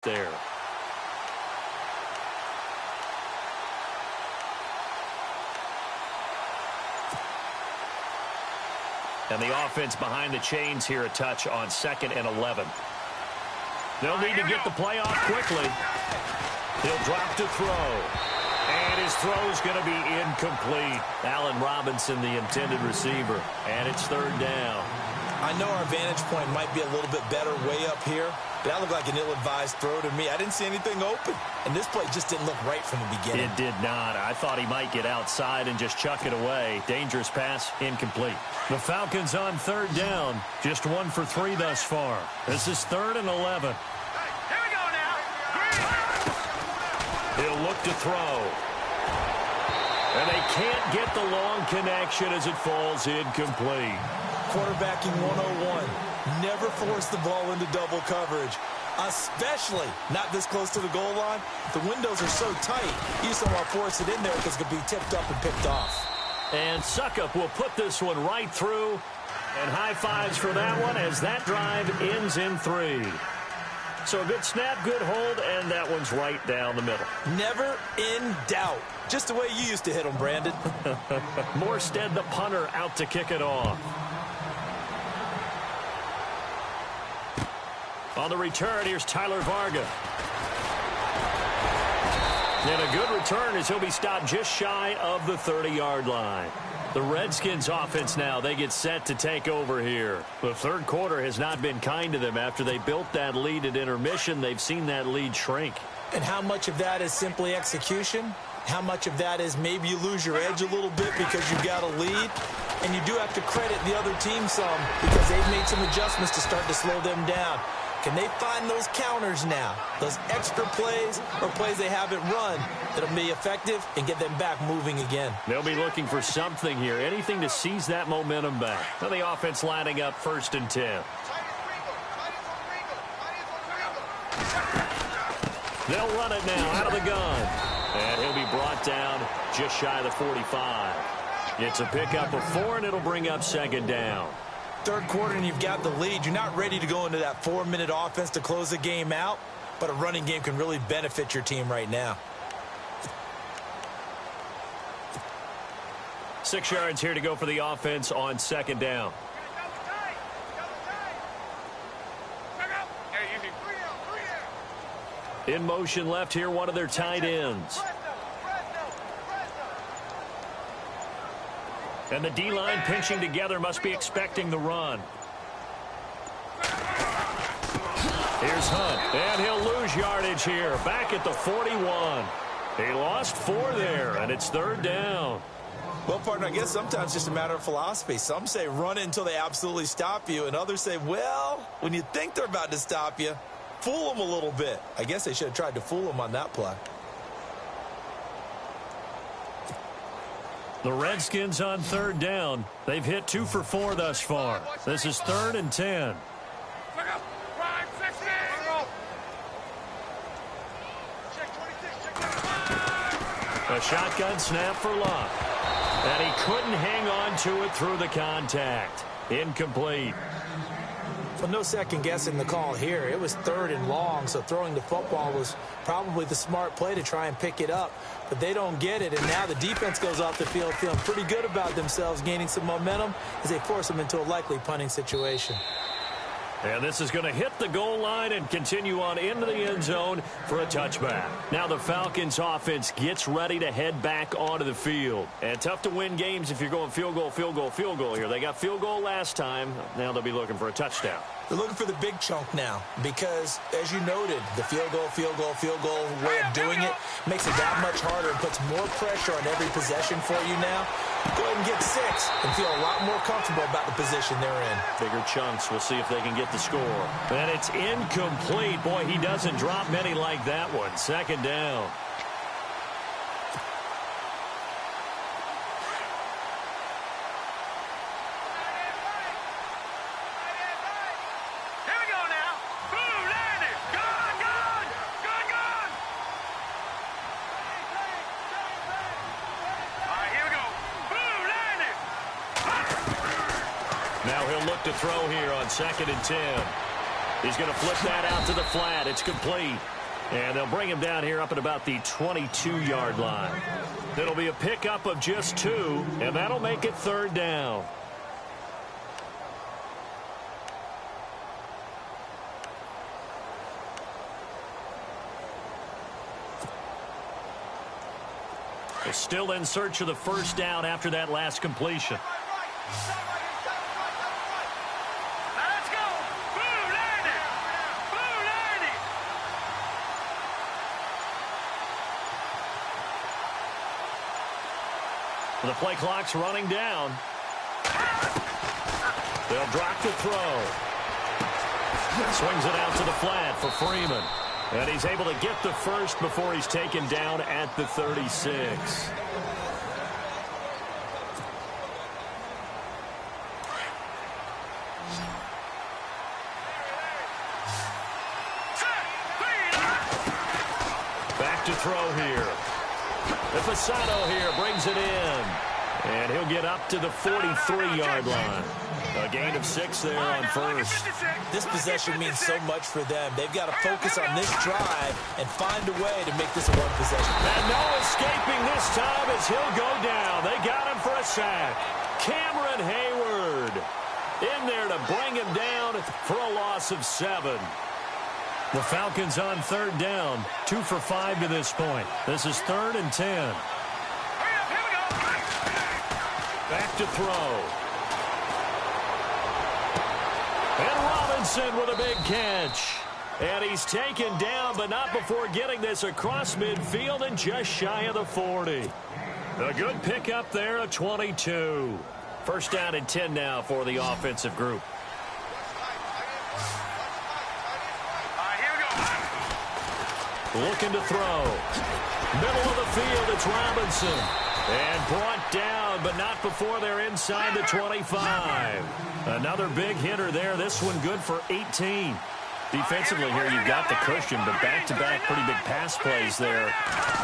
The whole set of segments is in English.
there. And the offense behind the chains here, a touch on 2nd and 11. They'll need to get the play off quickly. He'll drop to throw. And his throw's going to be incomplete. Allen Robinson, the intended receiver. And it's 3rd down. I know our vantage point might be a little bit better way up here, but that looked like an ill-advised throw to me. I didn't see anything open, and this play just didn't look right from the beginning. It did not. I thought he might get outside and just chuck it away. Dangerous pass, incomplete. The Falcons on 3rd down. Just 1 for 3 thus far. This is 3rd and 11. Here we go now. He'll look to throw. And they can't get the long connection as it falls incomplete. Quarterbacking 101. Never force the ball into double coverage, especially not this close to the goal line. The windows are so tight, you just don't want to force it in there because it could be tipped up and picked off. And Suckup will put this one right through. And high fives for that one as that drive ends in 3. So a good snap, good hold, and that one's right down the middle. Never in doubt. Just the way you used to hit them, Brandon. Morstead, the punter, out to kick it off. On the return, here's Tyler Varga. And a good return as he'll be stopped just shy of the 30-yard line. The Redskins offense now, they get set to take over here. The 3rd quarter has not been kind to them. After they built that lead at intermission, they've seen that lead shrink. And how much of that is simply execution? How much of that is maybe you lose your edge a little bit because you've got a lead? And you do have to credit the other team some because they've made some adjustments to start to slow them down. Can they find those counters now, those extra plays or plays they haven't run that'll be effective and get them back moving again? They'll be looking for something here, anything to seize that momentum back. Now the offense lining up 1st and 10. They'll run it now out of the gun. And he'll be brought down just shy of the 45. It's a pickup of 4, and it'll bring up 2nd down. 3rd quarter and you've got the lead. You're not ready to go into that 4-minute offense to close the game out, but a running game can really benefit your team right now. 6 yards here to go for the offense on 2nd down. In motion left here, one of their tight ends. And the D-line pinching together must be expecting the run. Here's Hunt, and he'll lose yardage here. Back at the 41. He lost 4 there, and it's 3rd down. Well, partner, I guess sometimes it's just a matter of philosophy. Some say run it until they absolutely stop you, and others say, well, when you think they're about to stop you, fool them a little bit. I guess they should have tried to fool them on that play. The Redskins on 3rd down. They've hit 2 for 4 thus far. This is 3rd and 10. A shotgun snap for Luck. And he couldn't hang on to it through the contact. Incomplete. Well, no second guessing the call here. It was 3rd and long, so throwing the football was probably the smart play to try and pick it up. But they don't get it, and now the defense goes off the field feeling pretty good about themselves, gaining some momentum as they force them into a likely punting situation. And this is going to hit the goal line and continue on into the end zone for a touchback. Now the Falcons offense gets ready to head back onto the field. And tough to win games if you're going field goal, field goal, field goal here. They got field goal last time. Now they'll be looking for a touchdown. They're looking for the big chunk now because, as you noted, the field goal way of doing it makes it that much harder and puts more pressure on every possession for you now. Go ahead and get 6 and feel a lot more comfortable about the position they're in. Bigger chunks. We'll see if they can get the score. And it's incomplete. Boy, he doesn't drop many like that one. 2nd down. Now he'll look to throw here on 2nd and 10. He's going to flip that out to the flat. It's complete. And they'll bring him down here up at about the 22-yard line. It'll be a pickup of just 2, and that'll make it 3rd down. They're still in search of the 1st down after that last completion. Let's go. Boo, Landy. Boo, Landy. The play clock's running down. They'll drop the throw. Swings it out to the flat for Freeman. And he's able to get the first before he's taken down at the 36. Back to throw here. Fasano here brings it in. And he'll get up to the 43-yard line. A gain of 6 there on first. This possession means so much for them. They've got to focus on this drive and find a way to make this a one possession. And no escaping this time as he'll go down. They got him for a sack. Cameron Hayward in there to bring him down for a loss of 7. The Falcons on 3rd down. 2 for 5 to this point. This is 3rd and 10. Back to throw. And Robinson with a big catch. And he's taken down, but not before getting this across midfield and just shy of the 40. A good pickup there of 22. 1st down and 10 now for the offensive group. Looking to throw. Middle of the field, it's Robinson. And brought down, but not before they're inside the 25. Another big hitter there. This one good for 18. Defensively here, you've got the cushion, but back-to-back pretty big pass plays there.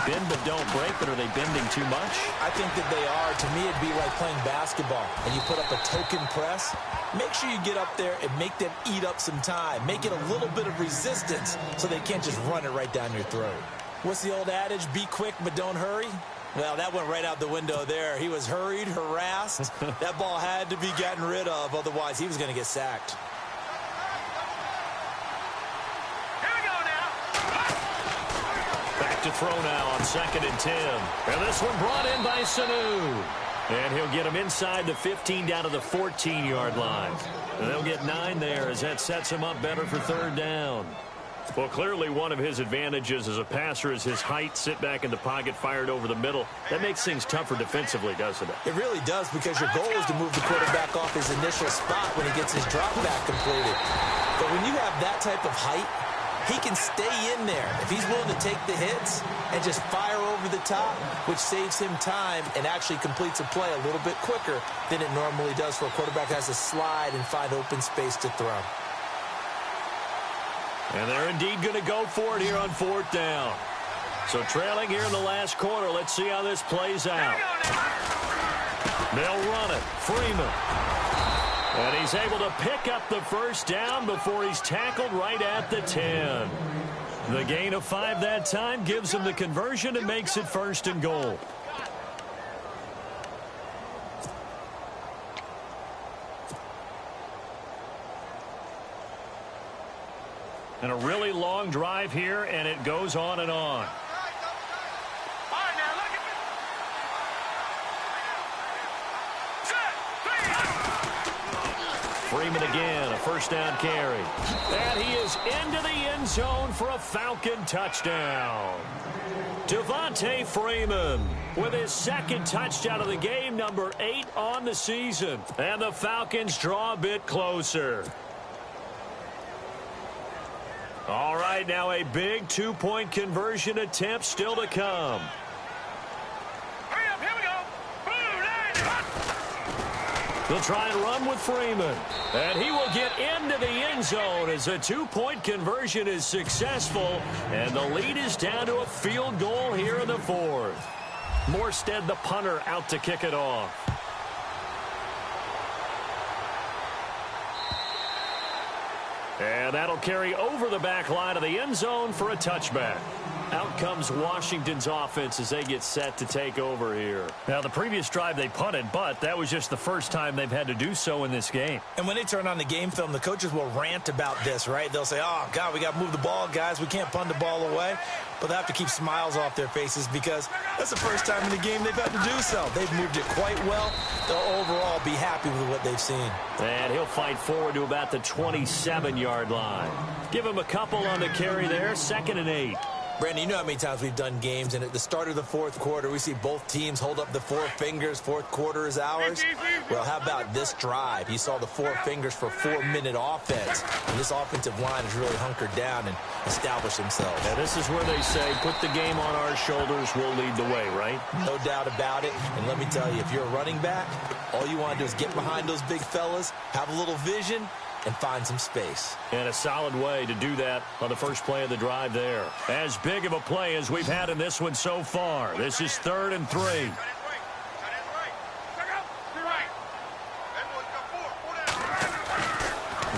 Bend but don't break, but are they bending too much? I think that they are. To me, it'd be like playing basketball, and you put up a token press. Make sure you get up there and make them eat up some time. Make it a little bit of resistance so they can't just run it right down your throat. What's the old adage? Be quick, but don't hurry. Well, that went right out the window there. He was hurried, harassed. That ball had to be gotten rid of, otherwise he was going to get sacked. Here we go now. Back to throw now on 2nd and 10. And this one brought in by Sanu. And he'll get him inside the 15 down to the 14-yard line. And they'll get 9 there as that sets him up better for 3rd down. Well, clearly one of his advantages as a passer is his height, sit back in the pocket, fired over the middle. That makes things tougher defensively, doesn't it? It really does, because your goal is to move the quarterback off his initial spot when he gets his drop back completed. But when you have that type of height, he can stay in there if he's willing to take the hits and just fire over the top, which saves him time and actually completes a play a little bit quicker than it normally does for a quarterback that has to slide and find open space to throw. And they're indeed going to go for it here on 4th down. So trailing here in the last quarter. Let's see how this plays out. They'll run it. Freeman. And he's able to pick up the 1st down before he's tackled right at the 10. The gain of 5 that time gives him the conversion and makes it 1st and goal. And a really long drive here, and it goes on and on. Freeman again, a 1st down carry. And he is into the end zone for a Falcon touchdown. Devontae Freeman with his 2nd touchdown of the game, number 8 on the season. And the Falcons draw a bit closer. All right, now a big 2-point conversion attempt still to come. Hurry up, here we go. They'll try and run with Freeman. And he will get into the end zone as a 2-point conversion is successful. And the lead is down to a field goal here in the 4th. Morstead, the punter, out to kick it off. And that'll carry over the back line of the end zone for a touchback. Out comes Washington's offense as they get set to take over here. Now, the previous drive they punted, but that was just the first time they've had to do so in this game. And when they turn on the game film, the coaches will rant about this, right? They'll say, oh, God, we got to move the ball, guys. We can't punt the ball away. But they have to keep smiles off their faces because that's the first time in the game they've had to do so. They've moved it quite well. They'll overall be happy with what they've seen. And he'll fight forward to about the 27-yard line. Give him a couple on the carry there, 2nd and 8. Brandon, you know how many times we've done games, and at the start of the fourth quarter, we see both teams hold up the four fingers, fourth quarter is ours. Well, how about this drive? You saw the four fingers for 4-minute offense, and this offensive line has really hunkered down and established themselves. Now, this is where they say, put the game on our shoulders, we'll lead the way, right? No doubt about it, and let me tell you, if you're a running back, all you want to do is get behind those big fellas, have a little vision, and find some space. And a solid way to do that on the first play of the drive there. As big of a play as we've had in this one so far. This is 3rd and 3.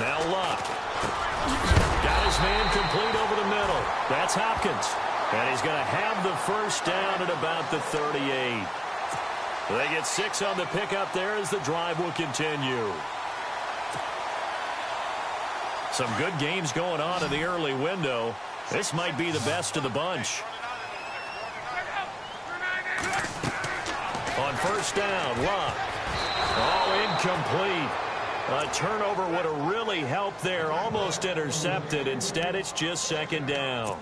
Now Luck. Got his man complete over the middle. That's Hopkins. And he's going to have the first down at about the 38. They get 6 on the pickup there as the drive will continue. Some good games going on in the early window. This might be the best of the bunch. On first down, Luck. Oh, incomplete. A turnover would have really helped there. Almost intercepted. Instead, it's just 2nd down.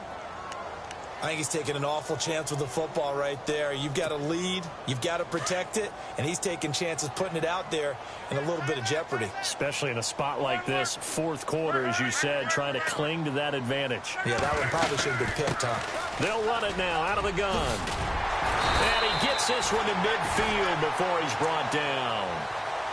I think he's taking an awful chance with the football right there. You've got to lead, you've got to protect it, and he's taking chances putting it out there in a little bit of jeopardy. Especially in a spot like this, fourth quarter, as you said, trying to cling to that advantage. Yeah, that one probably should have been picked, huh? They'll run it now out of the gun. And he gets this one to midfield before he's brought down.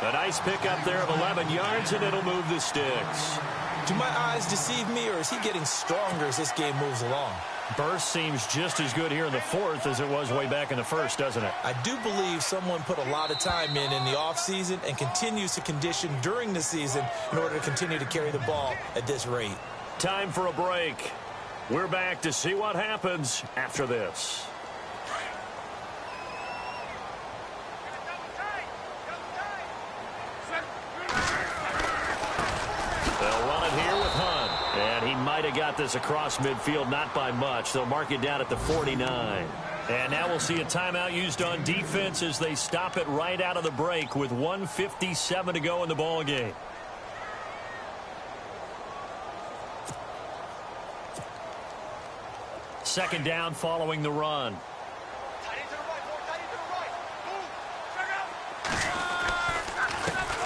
A nice pickup there of 11 yards, and it'll move the sticks. Do my eyes deceive me, or is he getting stronger as this game moves along? Burst seems just as good here in the fourth as it was way back in the first, doesn't it? I do believe someone put a lot of time in the offseason and continues to condition during the season in order to continue to carry the ball at this rate. Time for a break. We're back to see what happens after this. They'll run it here with Hunt. And he might have got this across midfield, not by much. They'll mark it down at the 49. And now we'll see a timeout used on defense as they stop it right out of the break with 1:57 to go in the ball game. Second down following the run.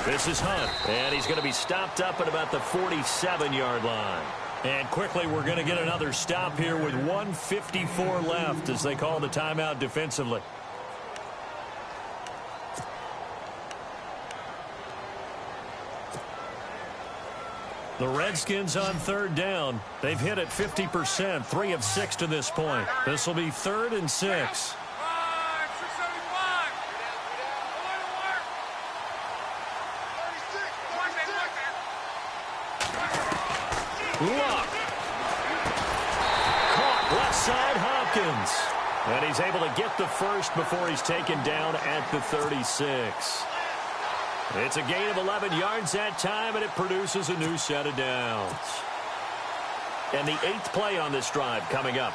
This is Hunt, and he's going to be stopped up at about the 47-yard line. And quickly, we're going to get another stop here with 1:54 left as they call the timeout defensively. The Redskins on third down. They've hit it 50%, 3 of 6 to this point. This will be 3rd and 6. Luck. Caught left side, Hopkins. And he's able to get the first before he's taken down at the 36. It's a gain of 11 yards that time, and it produces a new set of downs. And the 8th play on this drive coming up.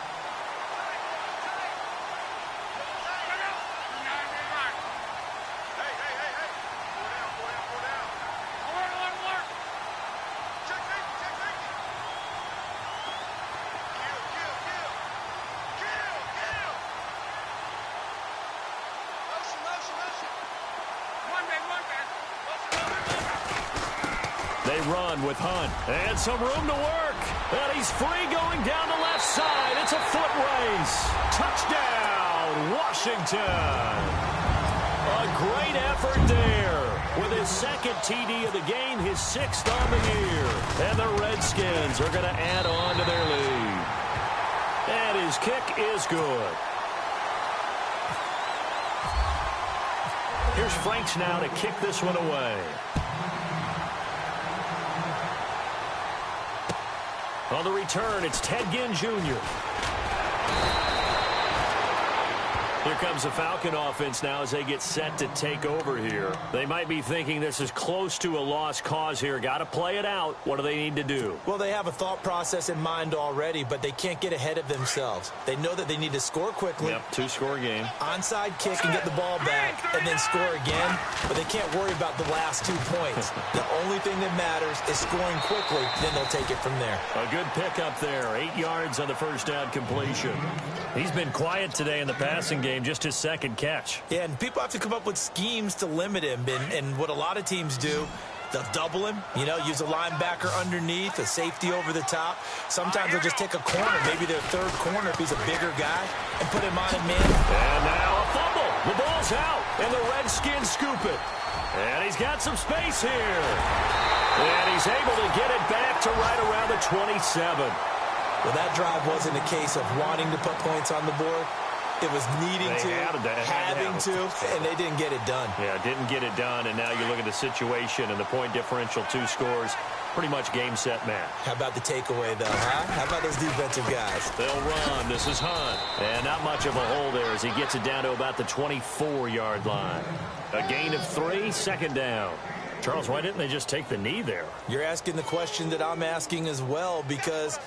They run with Hunt. And some room to work. And he's free going down the left side. It's a foot race. Touchdown, Washington. A great effort there. With his 2nd TD of the game, his 6th on the year. And the Redskins are going to add on to their lead. And his kick is good. Here's Franks now to kick this one away. On the return, it's Ted Ginn Jr. Here comes the Falcon offense now as they get set to take over here. They might be thinking this is close to a lost cause here. Got to play it out. What do they need to do? Well, they have a thought process in mind already, but they can't get ahead of themselves. They know that they need to score quickly. Yep, two-score game. Onside kick and get the ball back and then score again, but they can't worry about the last 2 points. The only thing that matters is scoring quickly, then they'll take it from there. A good pickup there. 8 yards on the first down completion. He's been quiet today in the passing game, just his second catch. Yeah, and people have to come up with schemes to limit him, and what a lot of teams do, they'll double him, use a linebacker underneath, a safety over the top. Sometimes they'll just take a corner, maybe their third corner if he's a bigger guy, and put him on a man. And now a fumble. The ball's out, and the Redskins scoop it. And he's got some space here. And he's able to get it back to right around the 27. Well, that drive wasn't a case of wanting to put points on the board. It was needing having to, and they didn't get it done. Yeah, didn't get it done, and now you look at the situation and the point differential, 2 scores, pretty much game, set, match. How about the takeaway, though, huh? How about those defensive guys? They'll run. This is Hunt. And not much of a hole there as he gets it down to about the 24-yard line. A gain of 3, second down. Charles, why didn't they just take the knee there? You're asking the question that I'm asking as well, because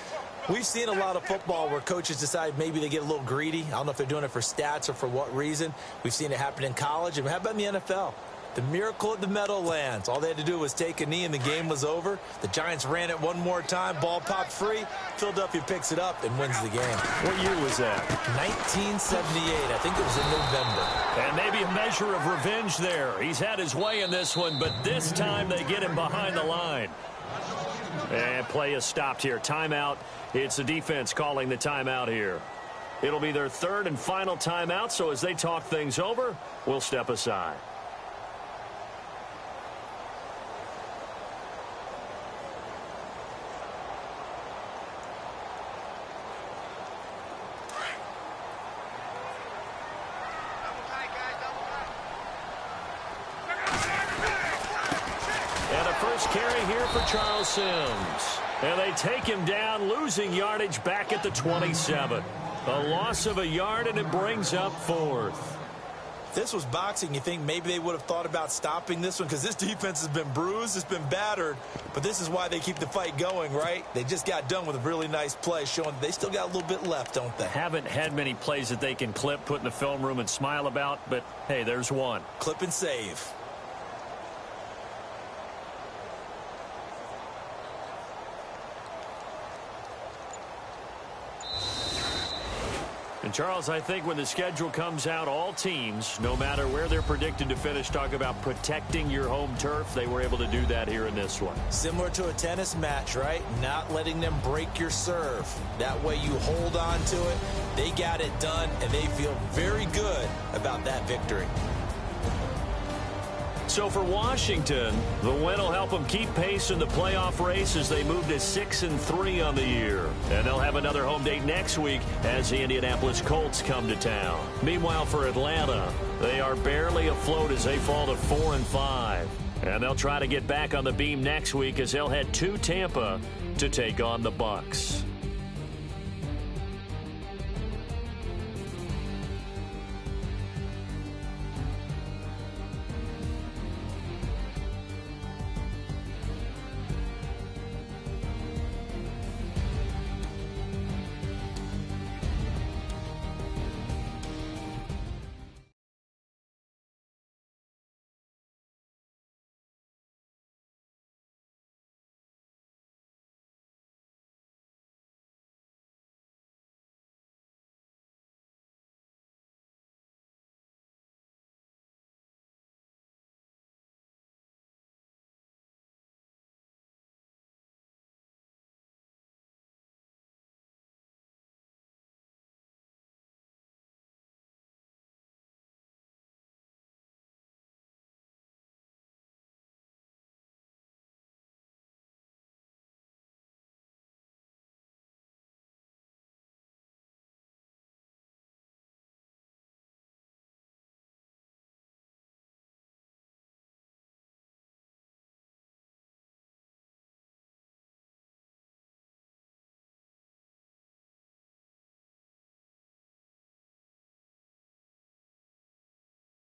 we've seen a lot of football where coaches decide maybe they get a little greedy. I don't know if they're doing it for stats or for what reason. We've seen it happen in college. And how about in the NFL? The miracle at the Meadowlands. All they had to do was take a knee and the game was over. The Giants ran it one more time. Ball popped free. Philadelphia picks it up and wins the game. What year was that? 1978. I think it was in November. And maybe a measure of revenge there. He's had his way in this one, but this time they get him behind the line. And play is stopped here. Timeout. It's the defense calling the timeout here. It'll be their third and final timeout, so as they talk things over, we'll step aside. And a first carry here for Charles Sims. And they take him down, losing yardage back at the 27. A loss of a yard, and it brings up 4th. If this was boxing, you think maybe they would have thought about stopping this one, because this defense has been bruised, it's been battered, but this is why they keep the fight going, right? They just got done with a really nice play, showing they still got a little bit left, don't they? Haven't had many plays that they can clip, put in the film room, and smile about, but hey, there's one. Clip and save. And, Charles, I think when the schedule comes out, all teams, no matter where they're predicted to finish, talk about protecting your home turf. They were able to do that here in this one. Similar to a tennis match, right? Not letting them break your serve. That way you hold on to it. They got it done, and they feel very good about that victory. So for Washington, the win will help them keep pace in the playoff race as they move to 6-3 on the year. And they'll have another home date next week as the Indianapolis Colts come to town. Meanwhile, for Atlanta, they are barely afloat as they fall to 4-5. And they'll try to get back on the beam next week as they'll head to Tampa to take on the Bucs.